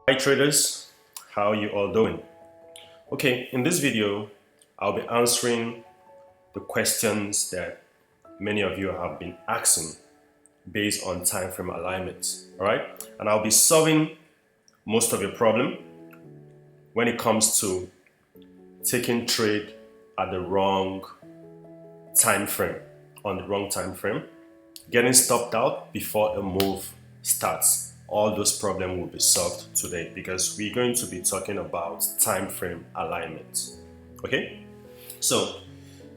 Hi traders, how are you all doing? Okay, in this video, I'll be answering the questions that many of you have been asking based on time frame alignments, all right? And I'll be solving most of your problem when it comes to taking trade at the wrong time frame, on the wrong time frame, getting stopped out before a move starts. All those problems will be solved today because we're going to be talking about time frame alignment. Okay, so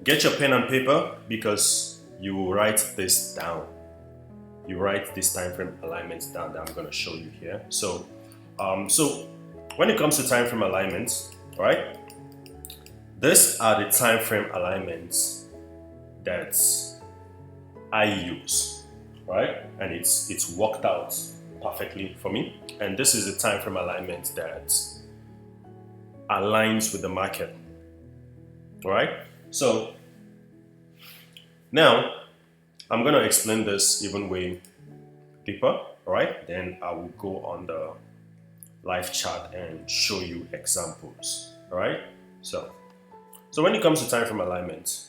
get your pen and paper because you will write this down. You write this time frame alignment down that I'm going to show you here. So when it comes to time frame alignments, right? These are the time frame alignments that I use, right? And it's worked out perfectly for me. And this is the time frame alignment that aligns with the market, all right? So now I'm going to explain this even way deeper, all right? Then I will go on the live chart and show you examples, all right? So when it comes to time frame alignment,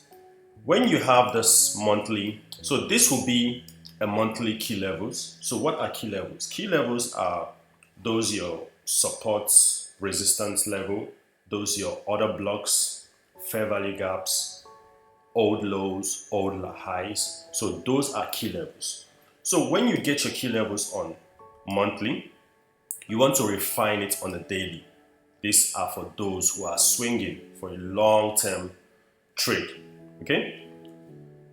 when you have this monthly, so this will be a monthly key levels. So what are key levels? Key levels are those your support resistance level, those your order blocks, fair value gaps, old lows, old highs. So those are key levels. So when you get your key levels on monthly, you want to refine it on the daily. These are for those who are swinging for a long-term trade. Okay?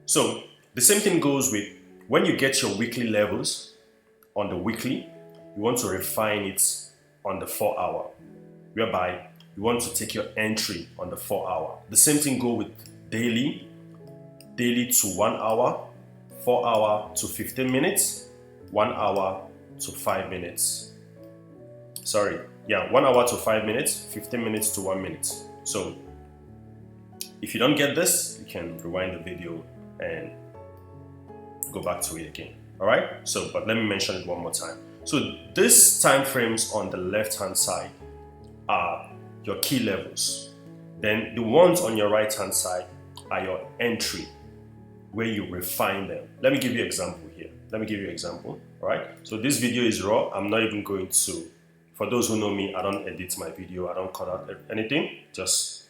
So the same thing goes with when you get your weekly levels on the weekly, you want to refine it on the 4 hour, whereby you want to take your entry on the 4 hour. The same thing goes with daily to 1 hour, 4 hour to 15 minutes, 1 hour to 5 minutes. 1 hour to 5 minutes, 15 minutes to 1 minute. So if you don't get this, you can rewind the video and go back to it again. All right. So, but let me mention it one more time. So these time frames on the left hand side are your key levels. Then the ones on your right hand side are your entry, where you refine them. Let me give you an example here. All right. So this video is raw. I'm not even going to. For those who know me, I don't edit my video. I don't cut out anything. Just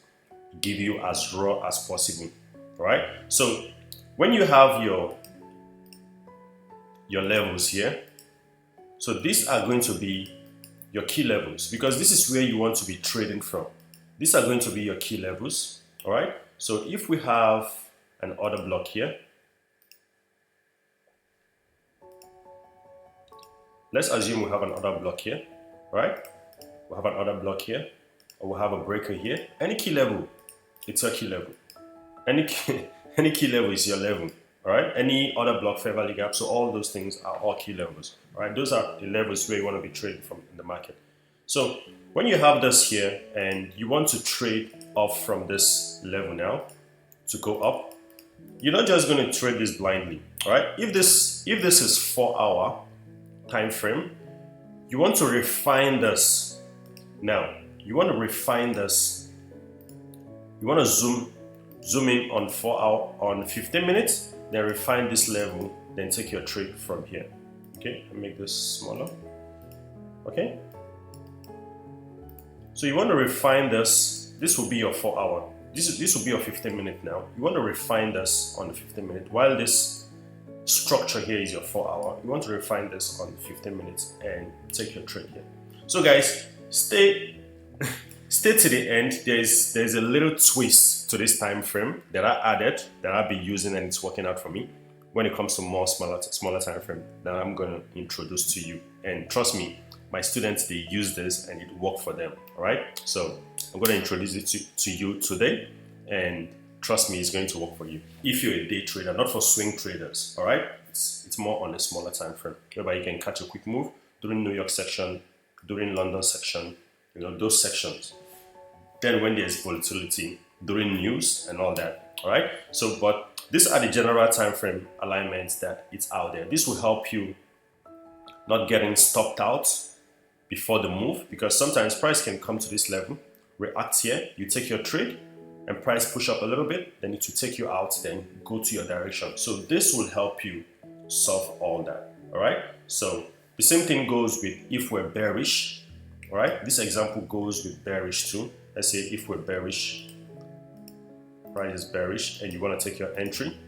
give you as raw as possible. All right. So when you have your levels here, so these are going to be your key levels because this is where you want to be trading from. These are going to be your key levels. All right. So if we have an order block here, let's assume we have an order block here. Right? We have an order block here, or we have a breaker here. Any key level, it's your key level. Any key level is your level. All right? Any order block, fair value gap, so all those things are all key levels. All right? Those are the levels where you want to be trading from in the market. So when you have this here and you want to trade off from this level now to go up, you're not just going to trade this blindly. All right? If this is 4 hour time frame, you want to refine this. Now, you want to refine this. You want to zoom in on 4 hour, on 15 minutes, then refine this level, then take your trade from here. Okay, I'll make this smaller. Okay. So you want to refine this. This will be your 4 hour. This will be your 15 minute now. You want to refine this on the 15 minute while this structure here is your 4 hour. You want to refine this on 15 minutes and take your trade here. So guys, stay to the end. There's a little twist to this time frame that I added, that I've been using, and it's working out for me when it comes to more smaller time frame that I'm going to introduce to you. And trust me, my students, they use this and it worked for them. All right, so I'm going to introduce it to you today, and trust me, it's going to work for you. If you're a day trader, not for swing traders, all right? It's more on a smaller time frame, whereby you can catch a quick move during New York section, during London section, those sections. Then when there's volatility, during news and all that, all right? So, but these are the general time frame alignments that it's out there. This will help you not getting stopped out before the move, because sometimes price can come to this level, react here, you take your trade, and price push up a little bit, then it will take you out, then go to your direction. So this will help you solve all that. All right. So the same thing goes with if we're bearish. All right. This example goes with bearish too. Let's say if we're bearish, price is bearish, and you want to take your entry.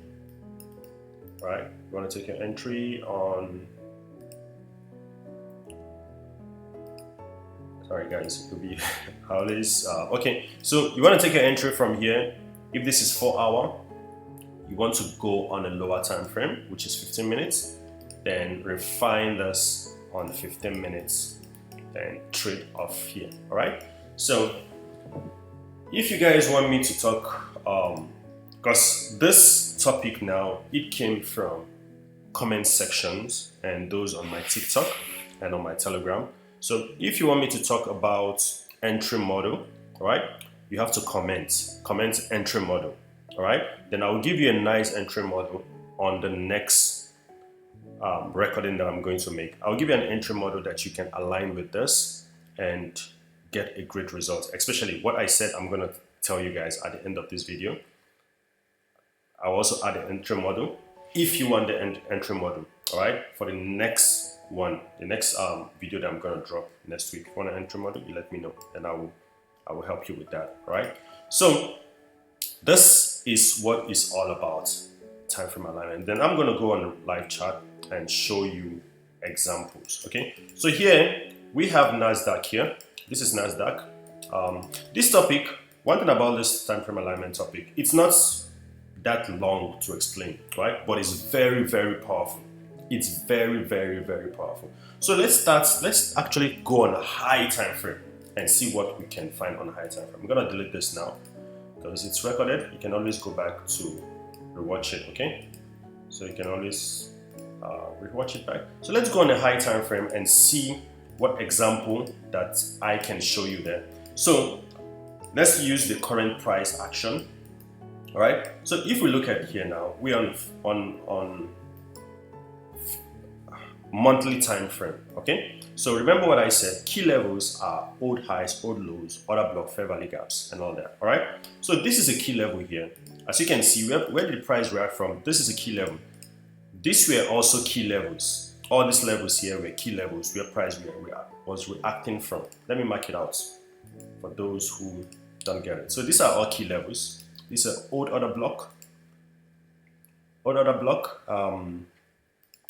All right. You want to take your entry on. Sorry guys, it could be always okay. So you want to take your entry from here. If this is 4 hour, you want to go on a lower time frame, which is 15 minutes. Then refine this on 15 minutes. Then trade off here. All right. So if you guys want me to talk, because this topic now, it came from comment sections and those on my TikTok and on my Telegram. So if you want me to talk about entry model, all right, you have to comment entry model, all right. Then I will give you a nice entry model on the next recording that I'm going to make. I'll give you an entry model that you can align with this and get a great result, especially what I said I'm going to tell you guys at the end of this video. I'll also add an entry model if you want the entry model, all right, for the next one, the next video that I'm going to drop next week. If you want an entry model, you let me know and I will help you with that. All right. So this is what it's all about, time frame alignment. Then I'm going to go on the live chart and show you examples. Okay. So here we have NASDAQ here. This is NASDAQ. This topic, one thing about this time frame alignment topic, it's not that long to explain, right? But it's very, very powerful. It's very, very, very powerful. So let's actually go on a high time frame and see what we can find on a high time frame. I'm gonna delete this now because it's recorded. You can always go back to rewatch it, okay? So you can always rewatch it back. So let's go on a high time frame and see what example that I can show you there. So let's use the current price action. All right. So if we look at here now, we're on monthly time frame. Okay. So remember what I said. Key levels are old highs, old lows, order block, fair value gaps, and all that. All right. So this is a key level here. As you can see, where did the price react from? This is a key level. These were also key levels. All these levels here were key levels where price was reacting from. Let me mark it out for those who don't get it. So these are all key levels. These are old order block.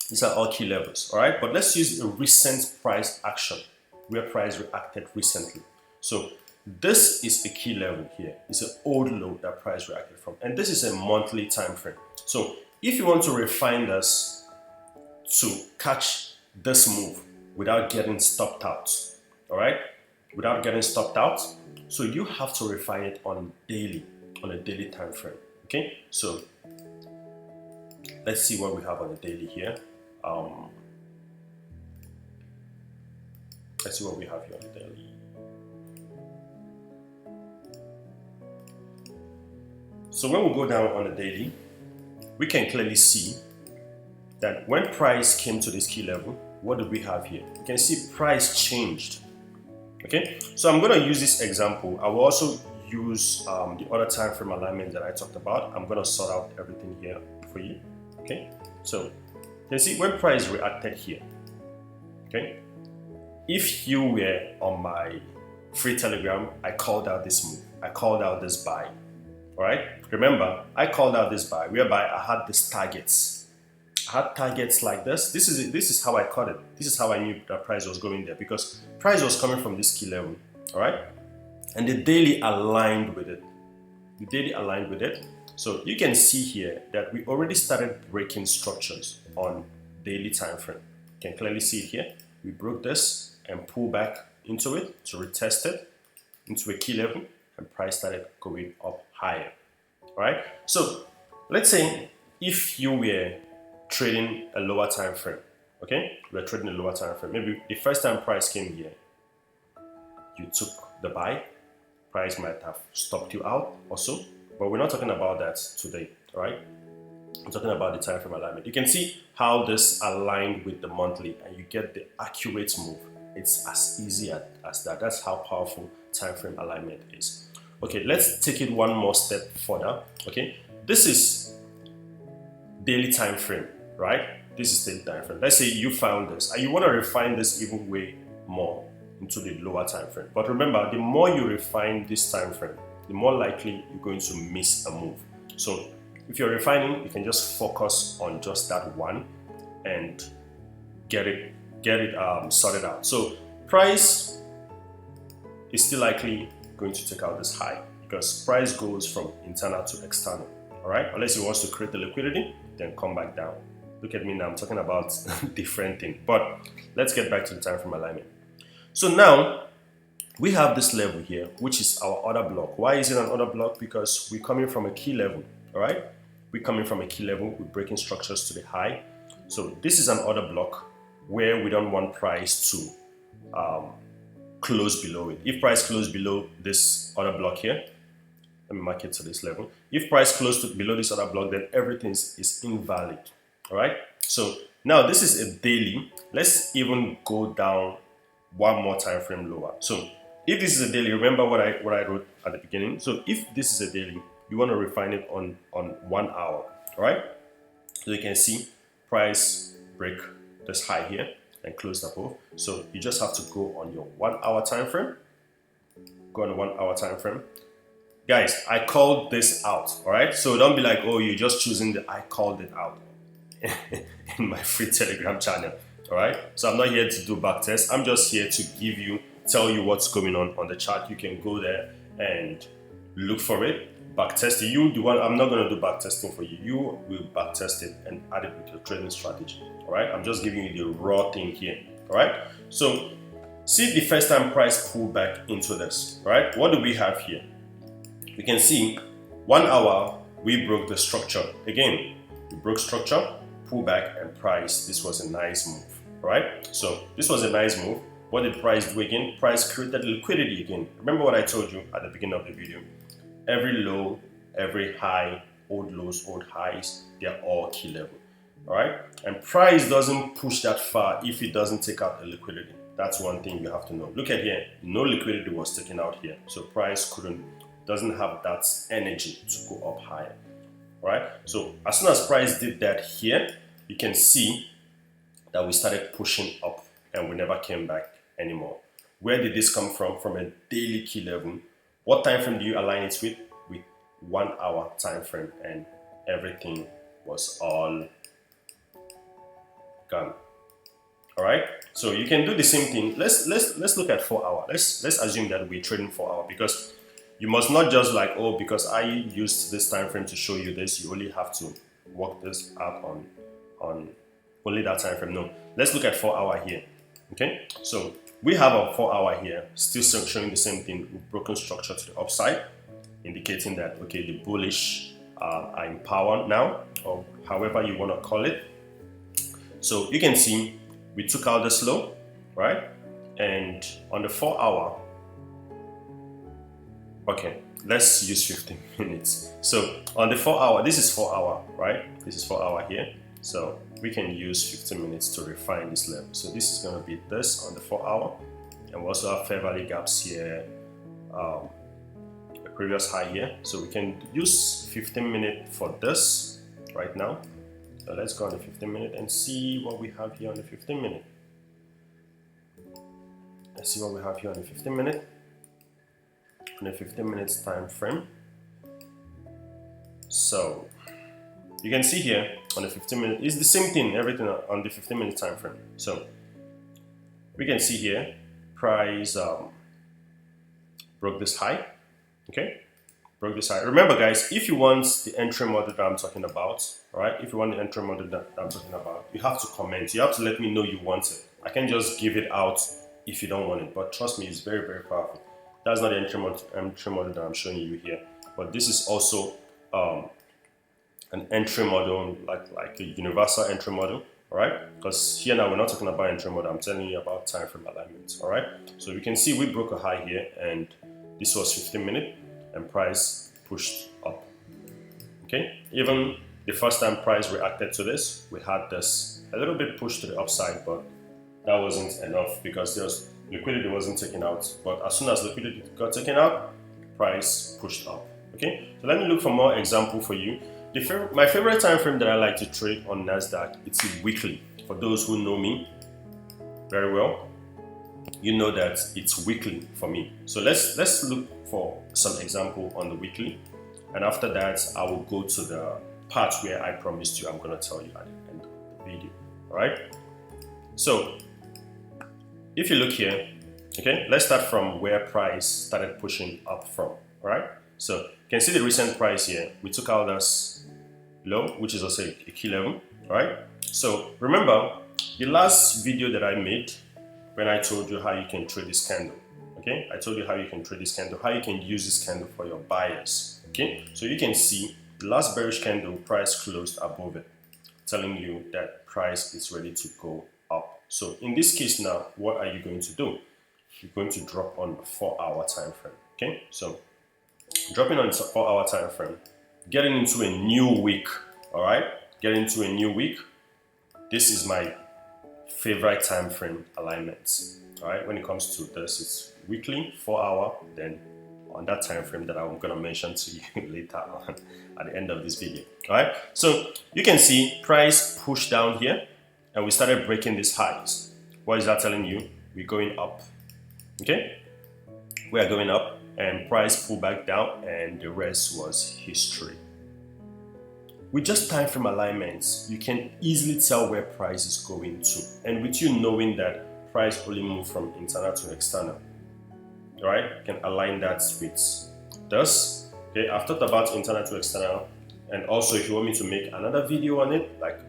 These are all key levels, all right? But let's use a recent price action where price reacted recently. So this is a key level here. It's an old low that price reacted from. And this is a monthly time frame. So if you want to refine this to catch this move without getting stopped out, all right? Without getting stopped out, so you have to refine it on a daily time frame. Okay, so let's see what we have on the daily here. Let's see what we have here on the daily. So when we go down on the daily, we can clearly see that when price came to this key level, what do we have here? You can see price changed. Okay, so I'm going to use this example. I will also use the other time frame alignment that I talked about. I'm going to sort out everything here for you. Okay, so you can see when price reacted here. Okay, if you were on my free Telegram, I called out this move. I called out this buy. All right, remember I called out this buy whereby I had these targets. I had targets like this. This is how I caught it. This is how I knew that price was going there, because price was coming from this key level. All right, and the daily aligned with it. The daily aligned with it. So you can see here that we already started breaking structures on daily time frame. You can clearly see it here. We broke this and pulled back into it to retest it into a key level, and price started going up higher. All right. So let's say if you were trading a lower time frame, okay, we're trading a lower time frame. Maybe the first time price came here, you took the buy. Price might have stopped you out also, but we're not talking about that today. All right, I'm talking about the time frame alignment. You can see how this aligned with the monthly, and you get the accurate move. It's as easy as that. That's how powerful time frame alignment is. Okay, let's take it one more step further. Okay, this is daily time frame, right? This is daily time frame. Let's say you found this and you want to refine this even way more into the lower time frame. But remember, the more you refine this time frame, the more likely you're going to miss a move. So if you're refining, you can just focus on just that one and get it sorted out. So price is still likely going to take out this high because price goes from internal to external. All right, unless it wants to create the liquidity, then come back down. Look at me now, I'm talking about different thing. But let's get back to the time frame alignment. So now we have this level here, which is our order block. Why is it an order block? Because we're coming from a key level. All right, we're coming from a key level, we're breaking structures to the high. So this is an order block where we don't want price to close below it. If price close below this order block here, let me mark it to this level. If price close to below this order block, then everything is invalid. All right. So now this is a daily. Let's even go down one more time frame lower. So if this is a daily, remember what I wrote at the beginning. So if this is a daily, you want to refine it on 1 hour. All right. So you can see price break this high here and close above. So you just have to go on your 1 hour time frame. Go on the 1 hour time frame. Guys, I called this out, all right? So don't be like, oh, you're just choosing the I called it out in my free Telegram channel, all right? So I'm not here to do back tests. I'm just here to tell you what's going on the chart. You can go there and look for it, back test it. I'm not going to do back testing for you. You will back test it and add it with your trading strategy, all right? I'm just giving you the raw thing here, all right? So see the first time price pull back into this, all right? What do we have here? You can see 1 hour, we broke the structure. Again, we broke structure, pull back and price. This was a nice move, right? So this was a nice move. What did price do again? Price created liquidity again. Remember what I told you at the beginning of the video. Every low, every high, old lows, old highs, they're all key level, all right? And price doesn't push that far if it doesn't take out the liquidity. That's one thing you have to know. Look at here, no liquidity was taken out here. So price doesn't have that energy to go up higher, right? So as soon as price did that here, you can see that we started pushing up and we never came back anymore. Where did this come from? From a daily key level. What time frame do you align it with? With 1 hour time frame, and everything was all gone. All right. So you can do the same thing. Let's look at 4 hour. Let's assume that we're trading 4 hour, because you must not just like, oh, because I used this time frame to show you this, you only have to work this out on only that time frame. No, let's look at 4 hour here. Okay, so we have a 4 hour here, still showing the same thing with broken structure to the upside, indicating that, okay, the bullish are in power now, or however you want to call it. So you can see we took out this low, right? And on the 4 hour, okay, let's use 15 minutes. So on the 4 hour, this is 4 hour, right? This is 4 hour here. So we can use 15 minutes to refine this level. So this is going to be this on the 4 hour. And we also have fair value gaps here, a previous high here. So we can use 15 minutes for this right now. So let's go on the 15 minute and see what we have here on the 15 minute. Let's see what we have here on the 15 minute. On the 15 minutes time frame. So you can see here on the 15 minute, it's the same thing, everything on the 15 minute time frame. So we can see here, price broke this high, okay? Broke this high. Remember guys, if you want the entry model that I'm talking about, all right? If you want the entry model that I'm talking about, you have to comment. You have to let me know you want it. I can't just give it out if you don't want it, but trust me, it's very, very powerful. That's not the entry model that I'm showing you here, but this is also an entry model, like a universal entry model, all right? Because here now we're not talking about entry model, I'm telling you about time frame alignments, all right? So we can see we broke a high here, and this was 15 minute, and price pushed up, okay? Even the first time price reacted to this, we had this a little bit pushed to the upside, but that wasn't enough because there's liquidity wasn't taken out. But as soon as liquidity got taken out, price pushed up. Okay, so let me look for more example for you. My favorite time frame that I like to trade on NASDAQ, it's weekly. For those who know me very well, you know that it's weekly for me. So let's look for some example on the weekly, and after that I will go to the part where I promised you I'm going to tell you at the end of the video. All right, so if you look here, okay, let's start from where price started pushing up from. All right, so you can see the recent price here. We took out this low, which is also a key level. All right, so remember the last video that I made when I told you how you can trade this candle. Okay, I told you how you can trade this candle, how you can use this candle for your buyers. Okay, so you can see the last bearish candle, price closed above it, telling you that price is ready to go up. So in this case now, what are you going to do? You're going to drop on the 4-hour time frame. Okay, so dropping on the 4-hour time frame, getting into a new week. All right, getting into a new week. This is my favorite time frame alignments. All right, when it comes to this, it's weekly, 4-hour, then on that time frame that I'm going to mention to you later on at the end of this video. All right, so you can see price pushed down here and we started breaking these highs. What is that telling you? We're going up. Okay, we are going up and price pulled back down and the rest was history. With just time frame alignments, you can easily tell where price is going to, and with you knowing that price only moves from internal to external. All right, you can align that with this. Okay, I've talked about internal to external, and also if you want me to make another video on it, like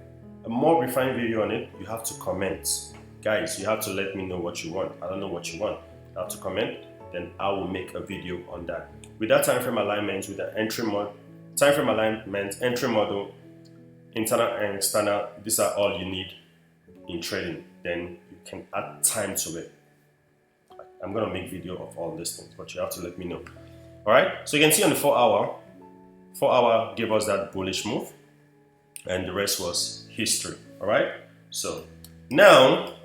a more refined video on it, you have to comment. Guys, you have to let me know what you want. I don't know what you want. You have to comment, then I will make a video on that. With that time frame alignment, with the entry mode, time frame alignment, entry model, internal and external, these are all you need in trading. Then you can add time to it. I'm gonna make video of all these things, but you have to let me know. All right, so you can see on the 4-hour gave us that bullish move and the rest was history. All right, so now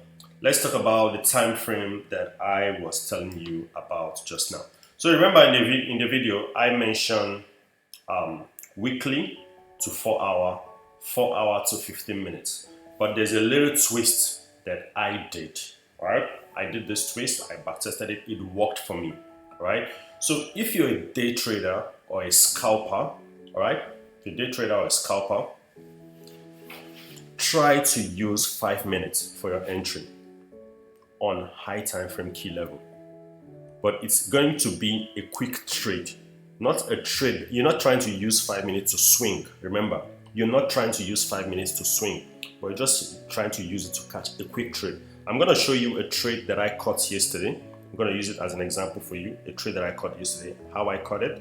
let's talk about the time frame that I was telling you about just now. So remember in the video I mentioned weekly to 4-hour, 4-hour to 15 minutes. But there's a little twist that I did. All right, I did this twist, I backtested it, it worked for me. All right, so if you're a day trader or a scalper, all right, if you're a day trader or a scalper, try to use 5 minutes for your entry on high time frame key level. But it's going to be a quick trade. Not a trade. You're not trying to use 5 minutes to swing. Remember, you're not trying to use 5 minutes to swing, but you're just trying to use it to catch a quick trade. I'm going to show you a trade that I caught yesterday. I'm going to use it as an example for you. A trade that I caught yesterday, how I caught it,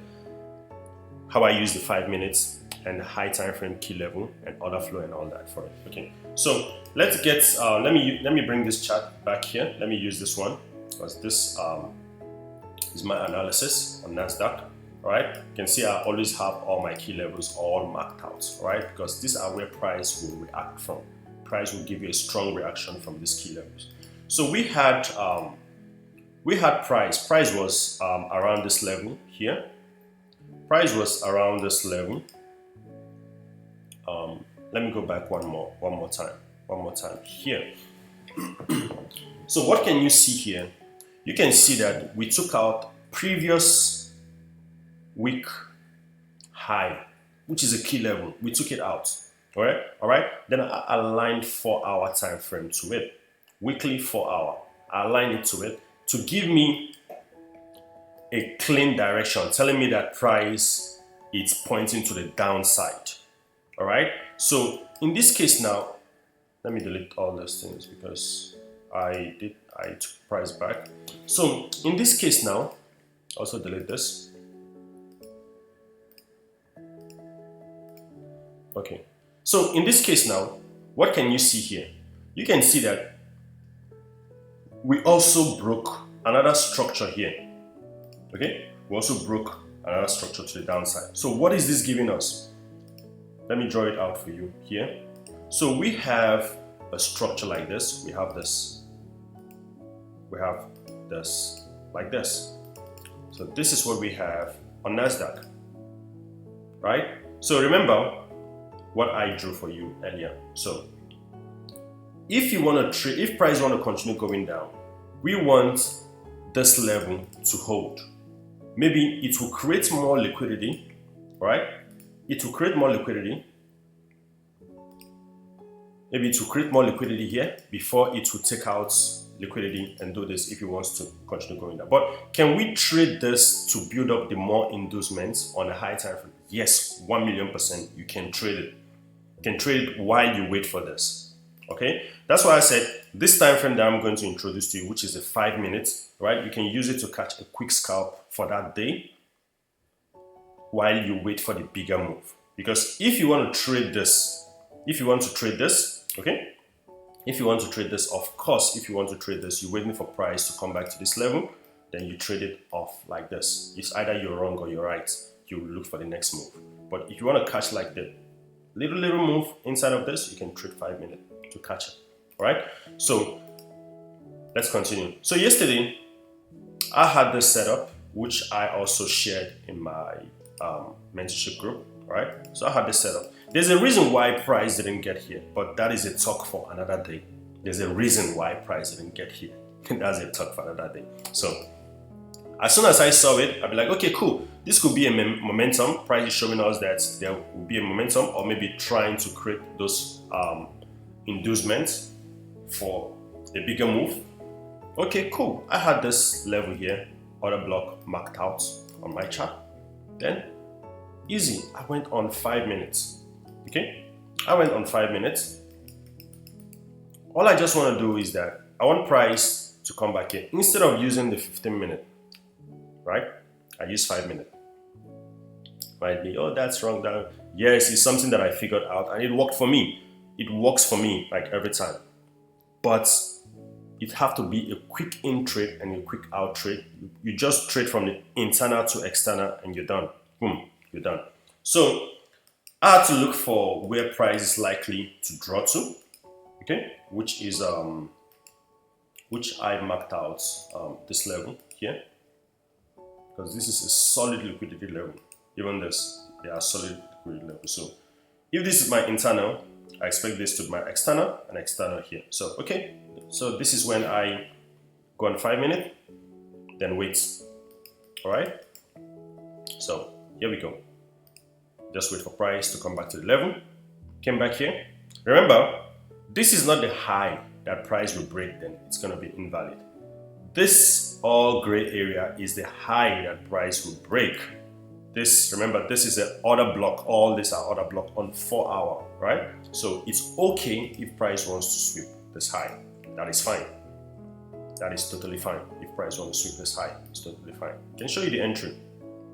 how I used the 5 minutes and the high time frame key level and order flow and all that for it. Okay, so let's get let me bring this chart back here. Let me use this one because this is my analysis on NASDAQ. All right, you can see I always have all my key levels all marked out, right? Because these are where price will react from. Price will give you a strong reaction from these key levels. So we had price. Price was around this level here. Price was around this level. Let me go back one more time here. So what can you see here? You can see that we took out previous week high, which is a key level. We took it out. All right. Then I aligned 4-hour time frame to it. Weekly 4-hour. I aligned it to it to give me a clean direction, telling me that price is pointing to the downside. All right. So in this case now, let me delete all those things because I took price back. So in this case now, also delete this. Okay, so in this case now, what can you see here? You can see that we also broke another structure here. Okay, we also broke another structure to the downside. So what is this giving us? Let me draw it out for you here. So we have a structure like this. We have this we have this like this. So this is what we have on NASDAQ, right? So remember what I drew for you earlier. So if you want to trade, if price want to continue going down, we want this level to hold. Maybe it will create more liquidity, right? It will create more liquidity. Maybe it will create more liquidity here before it will take out liquidity and do this if it wants to continue going down. But can we trade this to build up the more inducements on a high time frame? Yes, 1,000,000% you can trade it. You can trade it while you wait for this. Okay, that's why I said this time frame that I'm going to introduce to you, which is a 5 minutes, right? You can use it to catch a quick scalp for that day while you wait for the bigger move. Because if you want to trade this, okay, if you want to trade this, of course, if you want to trade this, you're waiting for price to come back to this level, then you trade it off like this. It's either you're wrong or you're right. You look for the next move. But if you want to catch like the little move inside of this, you can trade 5 minutes to catch it. All right, so let's continue. So yesterday I had this setup, which I also shared in my mentorship group. All right, so I had this setup. There's a reason why price didn't get here, but that is a talk for another day. There's a reason why price didn't get here. That's a talk for another day. So as soon as I saw it, I'd be like, okay, cool. This could be a momentum. Price is showing us that there will be a momentum, or maybe trying to create those inducements for a bigger move. Okay, cool. I had this level here, order block marked out on my chart. Then easy, I went on 5 minutes. Okay, I went on 5 minutes. All I just want to do is that I want price to come back here. Instead of using the 15-minute, right? I use 5 minutes. Might be, oh, that's wrong. Yes, it's something that I figured out and it worked for me. It works for me like every time. But it have to be a quick in trade and a quick out trade. You just trade from the internal to external and you're done. Boom, you're done. So I had to look for where price is likely to draw to, okay, which is which I marked out this level here, because this is a solid liquidity level. Even this, they are solid liquidity level. So if this is my internal, I expect this to be my external and external here. So okay, so this is when I go on 5 minutes, then wait. All right. So here we go. Just wait for price to come back to the level. Came back here. Remember, this is not the high that price will break, then it's going to be invalid. This all gray area is the high that price will break. This, remember, this is an order block. All these are order block on 4 hour, right? So it's okay if price wants to sweep this high. That is fine. That is totally fine. If price wants to sweep this high, it's totally fine. I can show you the entry.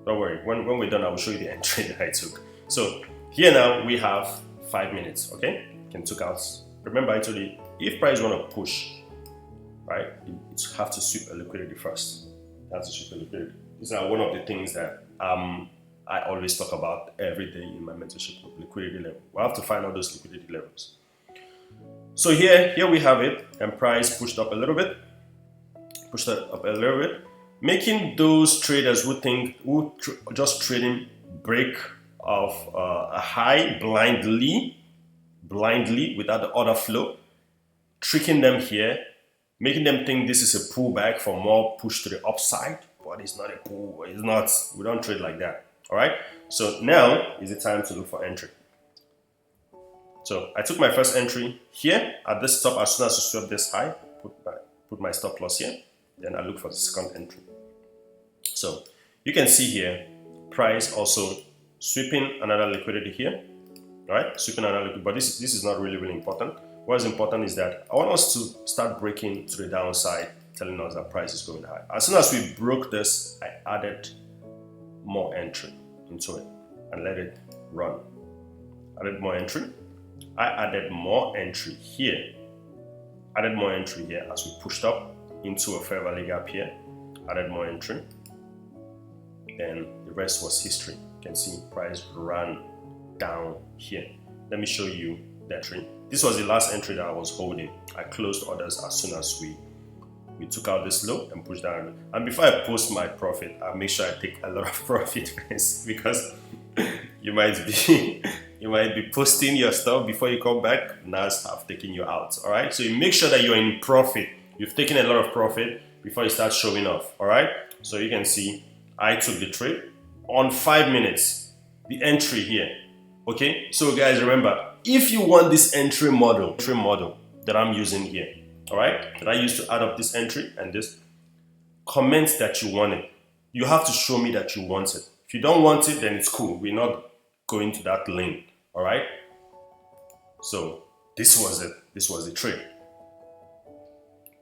Don't worry. When we're done, I will show you the entry that I took. So here now we have 5 minutes. Okay, can took out. Remember, I told you if price want to push, right, it have to sweep a liquidity first. It has to sweep a liquidity. These are one of the things that I always talk about every day in my mentorship group, liquidity level. We have to find out those liquidity levels. So here we have it, and price pushed up a little bit, making those traders who just trading break of a high blindly without the order flow, tricking them here, making them think this is a pullback for more push to the upside, but it's not a pull. It's not. We don't trade like that. All right. So now is the time to look for entry. So I took my first entry here at this stop. As soon as I swept this high, put my stop loss here. Then I look for the second entry. So you can see here, price also sweeping another liquidity here, right? Sweeping another liquidity, but this is not really important. What is important is that I want us to start breaking to the downside, telling us that price is going high. As soon as we broke this, I added more entry into it and let it run. Added more entry. I added more entry here. Added more entry here as we pushed up into a fair value gap here. Added more entry. Then the rest was history. You can see price ran down here. Let me show you the entry. This was the last entry that I was holding. I closed orders as soon as we We took out this low and pushed down. And before I post my profit, I'll make sure I take a lot of profit first, because you might be posting your stuff before you come back. NAS have taken you out. All right. So you make sure that you're in profit. You've taken a lot of profit before you start showing off. All right. So you can see I took the trade on 5 minutes. The entry here. Okay. So guys, remember, if you want this entry model that I'm using here, all right, that I used to add up this entry and this, comment that you want it. You have to show me that you want it. If you don't want it, then it's cool. We're not going to that lane. All right. So this was it. This was the trade.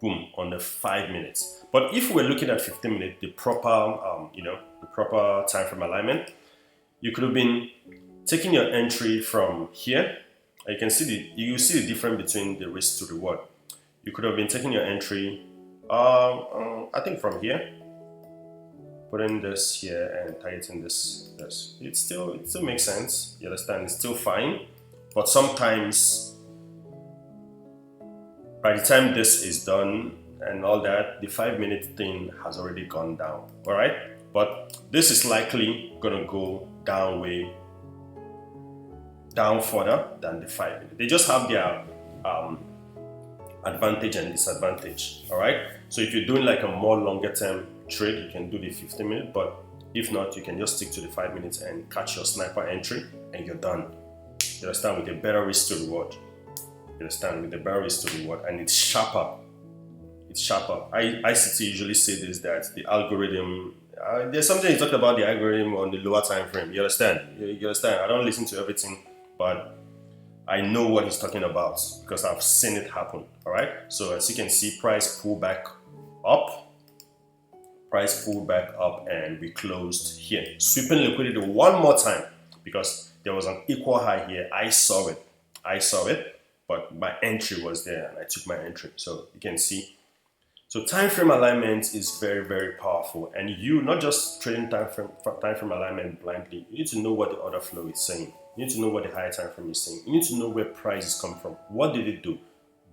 Boom, on the 5 minutes. But if we're looking at 15 minutes, the proper, the proper time frame alignment, you could have been taking your entry from here. You can see you see the difference between the risk to reward. You could have been taking your entry, I think from here, putting this here and tightening this. It still makes sense. You understand? It's still fine, but sometimes by the time this is done and all that, the 5 minute thing has already gone down. All right, but this is likely gonna go down further than the 5 minute. They just have their advantage and disadvantage. All right. So if you're doing like a more longer term trade, you can do the 15 minute, but if not, you can just stick to the 5 minutes and catch your sniper entry and you're done. You understand? With a better risk to reward. You understand? With the better risk to reward, and it's sharper. It's sharper. ICT usually say this, that the algorithm, there's something you talked about the algorithm on the lower time frame. You understand? You understand? I don't listen to everything, but I know what he's talking about because I've seen it happen. All right. So as you can see, price pulled back up. Price pulled back up and we closed here. Sweeping liquidity one more time because there was an equal high here. I saw it, but my entry was there and I took my entry. So you can see. So time frame alignment is very, very powerful. And you not just trading time frame alignment blindly. You need to know what the order flow is saying. You need to know what the higher time frame is saying. You need to know where prices come from. What did it do?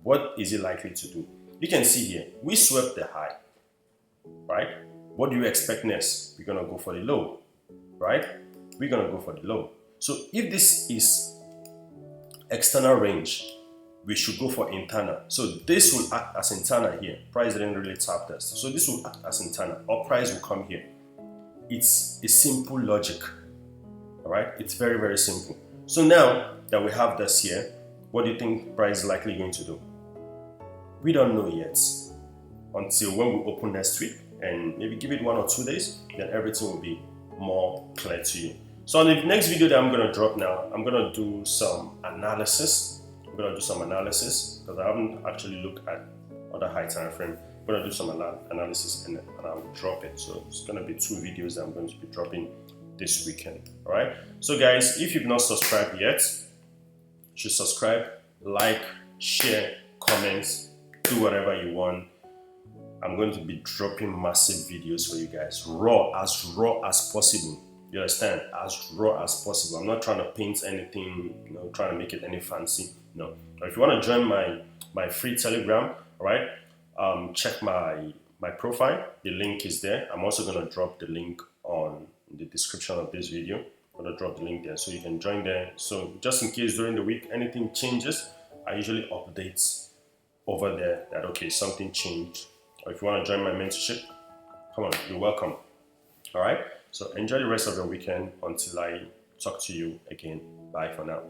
What is it likely to do? You can see here, we swept the high, right? What do you expect next? We're gonna go for the low, right? We're gonna go for the low. So if this is external range, we should go for internal. So this will act as internal here. Price didn't really tap this. So this will act as internal, or price will come here. It's a simple logic. All right, it's very, very simple. So now that we have this here, what do you think price is likely going to do? We don't know yet until when we open next week, and maybe give it 1 or 2 days, then everything will be more clear to you. So on the next video that I'm going to drop now, I'm going to do some analysis. I'm going to do some analysis because I haven't actually looked at other high time frame. I'm going to do some analysis and I will drop it. So it's going to be 2 videos that I'm going to be dropping this weekend. All right. So guys, if you've not subscribed yet, you should subscribe, like, share, comments, do whatever you want. I'm going to be dropping massive videos for you guys, raw as possible. You understand? As raw as possible. I'm not trying to paint anything, trying to make it any fancy. No. But if you want to join my free Telegram, all right, check my profile. The link is there. I'm also going to drop the link on the description of this video. I'm going to drop the link there so you can join there. So just in case during the week anything changes, I usually update over there that okay, something changed. Or if you want to join my mentorship, come on, you're welcome. All right. So enjoy the rest of your weekend until I talk to you again. Bye for now.